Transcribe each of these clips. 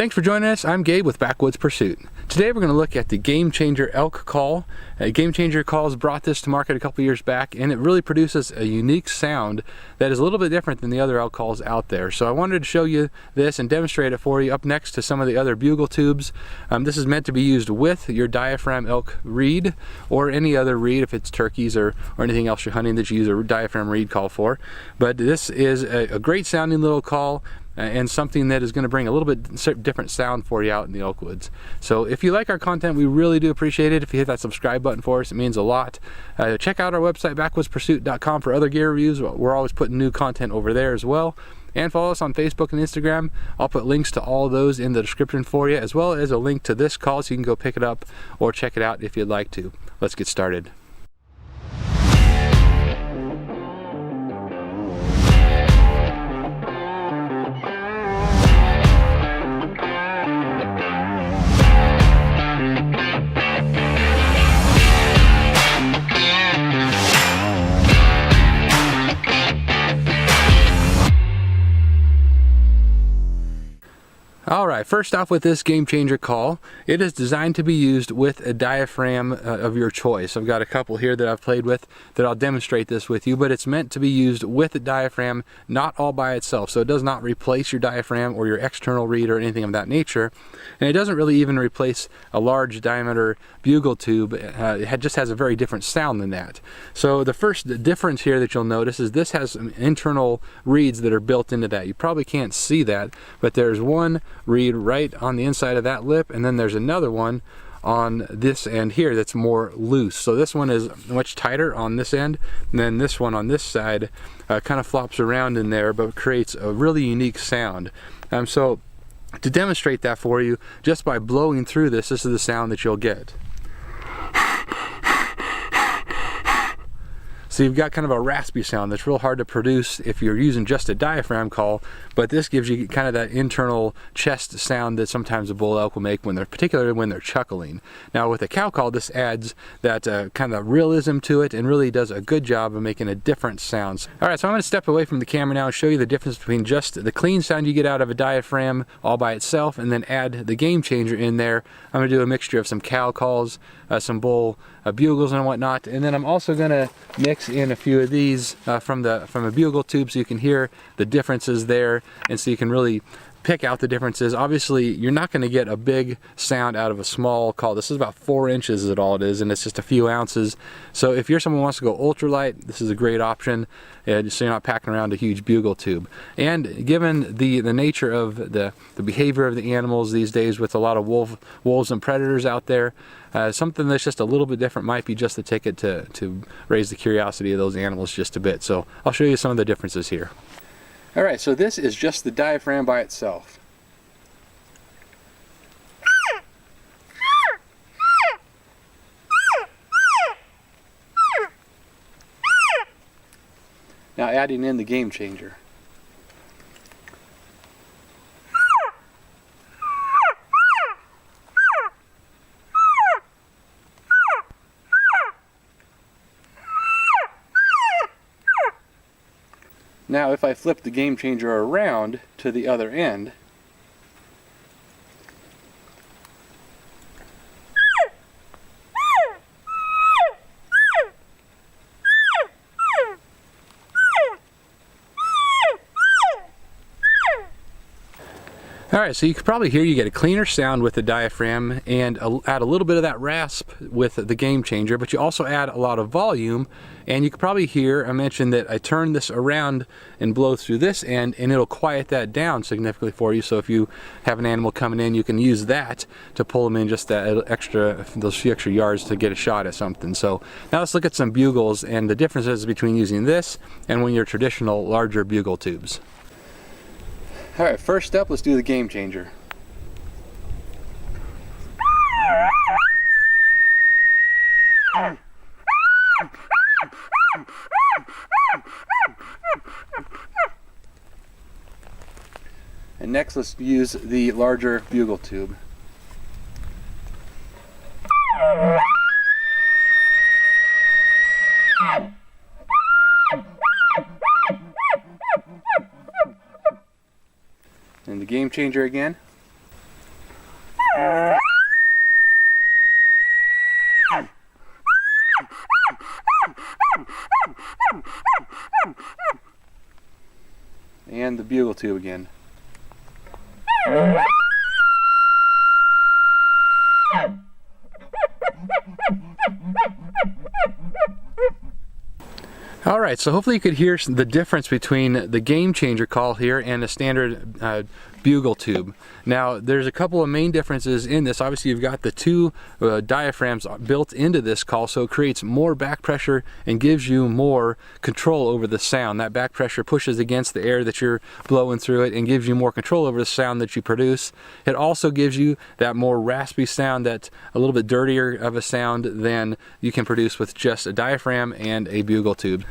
Thanks for joining us. I'm Gabe with Backwoods Pursuit. Today we're going to look at the Game Changer elk call. Game Changer Calls brought this to market a couple years back, and it really produces a unique sound that is a little bit different than the other elk calls out there. So I wanted to show you this and demonstrate it for you up next to some of the other bugle tubes. This is meant to be used with your diaphragm elk reed or any other reed if it's turkeys or anything else you're hunting that you use a diaphragm reed call for. But this is a great sounding little call. And something that is going to bring a little bit different sound for you out in the elk woods. So if you like our content, we really do appreciate it. If you hit that subscribe button for us, it means a lot. Check out our website, backwoodspursuit.com, for other gear reviews. We're always putting new content over there as well. And follow us on Facebook and Instagram. I'll put links to all of those in the description for you, as well as a link to this call so you can go pick it up or check it out if you'd like to. Let's get started. Alright, first off with this Game Changer call, it is designed to be used with a diaphragm of your choice. I've got a couple here that I've played with that I'll demonstrate this with you, but it's meant to be used with a diaphragm, not all by itself. So it does not replace your diaphragm or your external reed or anything of that nature. And it doesn't really even replace a large diameter bugle tube. It just has a very different sound than that. So the first difference here that you'll notice is this has some internal reeds that are built into that. You probably can't see that, but there's one reed right on the inside of that lip, and then there's another one on this end here that's more loose. So this one is much tighter on this end, and then this one on this side kind of flops around in there, but creates a really unique sound. So to demonstrate that for you, just by blowing through this is the sound that you'll get. So you've got kind of a raspy sound that's real hard to produce if you're using just a diaphragm call, but this gives you kind of that internal chest sound that sometimes a bull elk will make, particularly when they're chuckling. Now with a cow call, this adds that kind of realism to it and really does a good job of making a different sound. Alright, so I'm going to step away from the camera now and show you the difference between just the clean sound you get out of a diaphragm all by itself and then add the Game Changer in there. I'm going to do a mixture of some cow calls, some bull bugles and whatnot, and then I'm also going to mix in a few of these from a bugle tube so you can hear the differences there and so you can really pick out the differences. Obviously you're not going to get a big sound out of a small call. This is about 4 inches is all it is, and it's just a few ounces. So if you're someone who wants to go ultralight, this is a great option, so you're not packing around a huge bugle tube. And given the nature of the behavior of the animals these days with a lot of wolves and predators out there, something that's just a little bit different might be just the ticket to raise the curiosity of those animals just a bit. So I'll show you some of the differences here. Alright, so this is just the diaphragm by itself. Now adding in the Game Changer. Now if I flip the Game Changer around to the other end, alright, so you can probably hear you get a cleaner sound with the diaphragm and add a little bit of that rasp with the Game Changer, but you also add a lot of volume, and you can probably hear, I mentioned that I turn this around and blow through this end and it'll quiet that down significantly for you. So if you have an animal coming in, you can use that to pull them in just those few extra yards to get a shot at something. So now let's look at some bugles and the differences between using this and one of your traditional larger bugle tubes. Alright, first up, let's do the Game Changer. And next, let's use the larger bugle tube. And the Game Changer again. And the bugle tube again. Alright, so hopefully you could hear the difference between the game changer call here and a standard bugle tube. Now there's a couple of main differences in this. Obviously you've got the two diaphragms built into this call, so it creates more back pressure and gives you more control over the sound. That back pressure pushes against the air that you're blowing through it and gives you more control over the sound that you produce. It also gives you that more raspy sound, that's a little bit dirtier of a sound than you can produce with just a diaphragm and a bugle tube.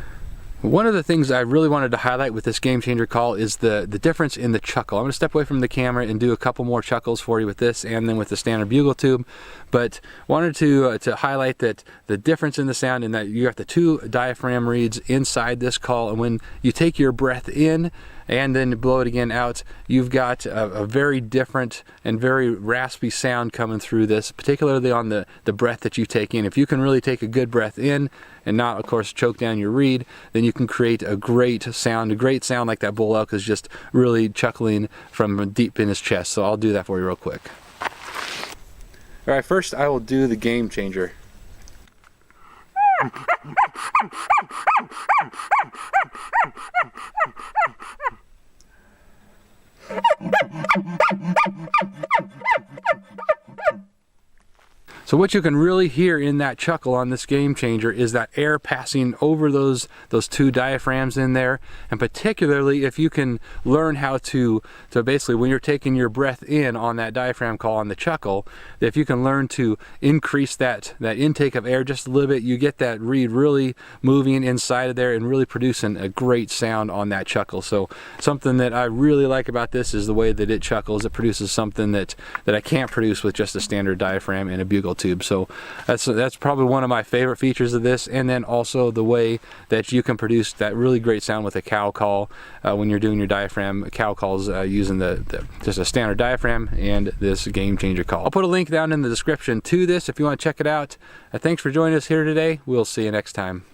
One of the things I really wanted to highlight with this game changer call is the difference in the chuckle. I'm going to step away from the camera and do a couple more chuckles for you with this and then with the standard bugle tube, but wanted to highlight that the difference in the sound in that you got the two diaphragm reeds inside this call, and when you take your breath in and then blow it again out, you've got a very different and very raspy sound coming through this, particularly on the breath that you take in. If you can really take a good breath in and not, of course, choke down your reed, then you can create a great sound like that bull elk is just really chuckling from deep in his chest. So I'll do that for you real quick. All right, first I will do the game changer. So what you can really hear in that chuckle on this game changer is that air passing over those two diaphragms in there, and particularly if you can learn how to basically, when you're taking your breath in on that diaphragm call on the chuckle, if you can learn to increase that intake of air just a little bit, you get that reed really moving inside of there and really producing a great sound on that chuckle. So something that I really like about this is the way that it chuckles. It produces something that I can't produce with just a standard diaphragm and a bugle tube. So that's probably one of my favorite features of this, and then also the way that you can produce that really great sound with a cow call when you're doing your diaphragm cow calls using just a standard diaphragm and this game changer call. I'll put a link down in the description to this if you want to check it out. Thanks for joining us here today. We'll see you next time.